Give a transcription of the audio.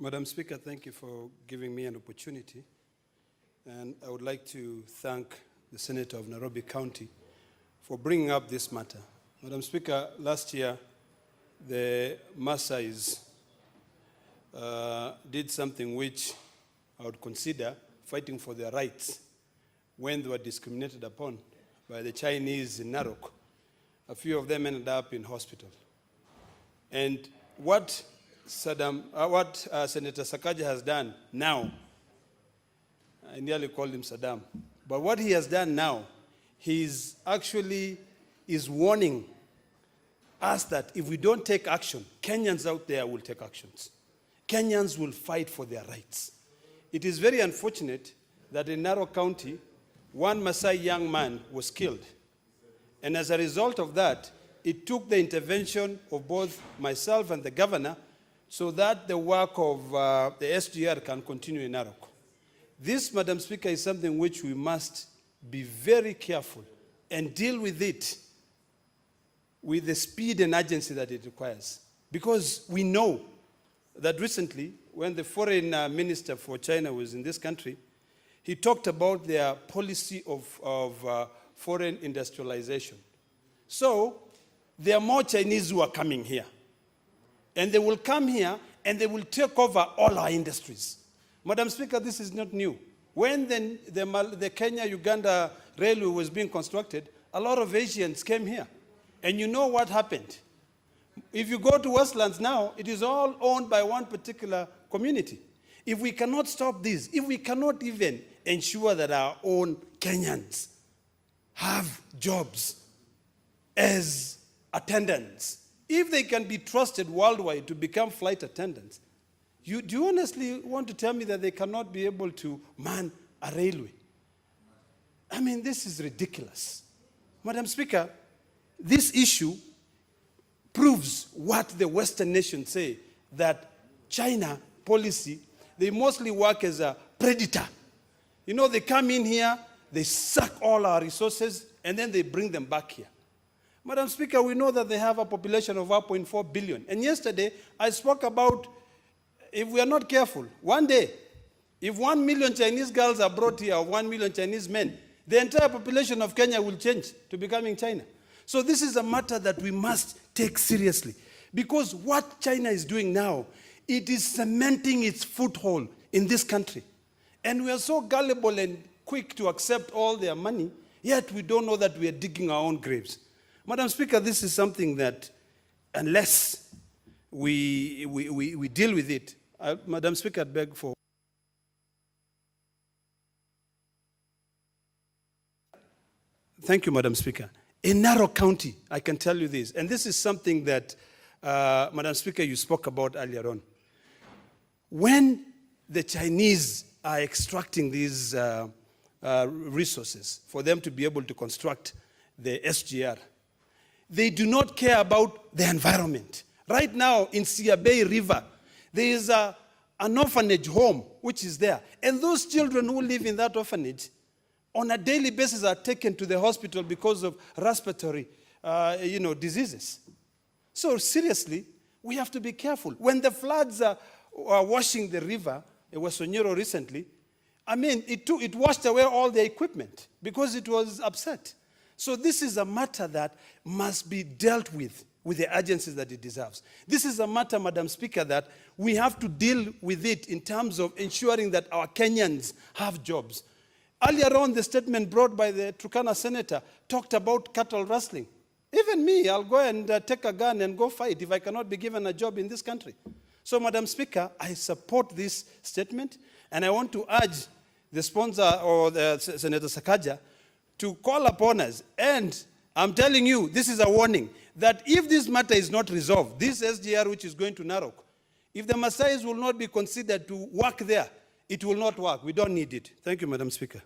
Madam Speaker, thank you for giving me an opportunity. And I would like to thank the Senator of Nairobi County for bringing up this matter. Madam Speaker, last year, the Maasais did something which I would consider fighting for their rights when they were discriminated upon by the Chinese in Narok. A few of them ended up in hospital. And what Senator Sakaja has done now, I nearly called him Saddam, but what he has done now, he's actually warning us that if we don't take action, Kenyans out there will take actions. Kenyans will fight for their rights. It is very unfortunate that in Narok County, one Maasai young man was killed. And as a result of that, it took the intervention of both myself and the governor so that the work of the SGR can continue in Narok. This, Madam Speaker, is something which we must be very careful and deal with it with the speed and urgency that it requires. Because we know that recently, when the foreign minister for China was in this country, he talked about their policy of foreign industrialization. So there are more Chinese who are coming here. And they will come here and they will take over all our industries. Madam Speaker, this is not new. When the Kenya-Uganda railway was being constructed, a lot of Asians came here. And you know what happened? If you go to Westlands now, it is all owned by one particular community. If we cannot stop this, if we cannot even ensure that our own Kenyans have jobs as attendants, if they can be trusted worldwide to become flight attendants, do you honestly want to tell me that they cannot be able to man a railway? I mean, this is ridiculous. Madam Speaker, this issue proves what the Western nations say, that China policy, they mostly work as a predator. You know, they come in here, they suck all our resources, and then they bring them back here. Madam Speaker, we know that they have a population of 1.4 billion. And yesterday, I spoke about, if we are not careful, one day, if 1 million Chinese girls are brought here, or 1 million Chinese men, the entire population of Kenya will change to becoming China. So this is a matter that we must take seriously. Because what China is doing now, it is cementing its foothold in this country. And we are so gullible and quick to accept all their money, yet we don't know that we are digging our own graves. Madam Speaker, this is something that, unless we deal with it, Madam Speaker, I beg for. Thank you, Madam Speaker. In Narok County, I can tell you this, and this is something that, Madam Speaker, you spoke about earlier on. When the Chinese are extracting these resources for them to be able to construct the SGR, they do not care about the environment. Right now, in Siabei River, there is an orphanage home which is there. And those children who live in that orphanage, on a daily basis, are taken to the hospital because of respiratory diseases. So seriously, we have to be careful. When the floods are washing the river, it was Sonyero recently, I mean, it washed away all the equipment because it was upset. So this is a matter that must be dealt with the urgency that it deserves. This is a matter, Madam Speaker, that we have to deal with it in terms of ensuring that our Kenyans have jobs. Earlier on, the statement brought by the Turkana senator talked about cattle rustling. Even me, I'll go and take a gun and go fight if I cannot be given a job in this country. So, Madam Speaker, I support this statement, and I want to urge the sponsor or the Senator Sakaja to call upon us. And I'm telling you, this is a warning, that if this matter is not resolved, this SGR which is going to Narok, if the Maasais will not be considered to work there, it will not work. We don't need it. Thank you, Madam Speaker.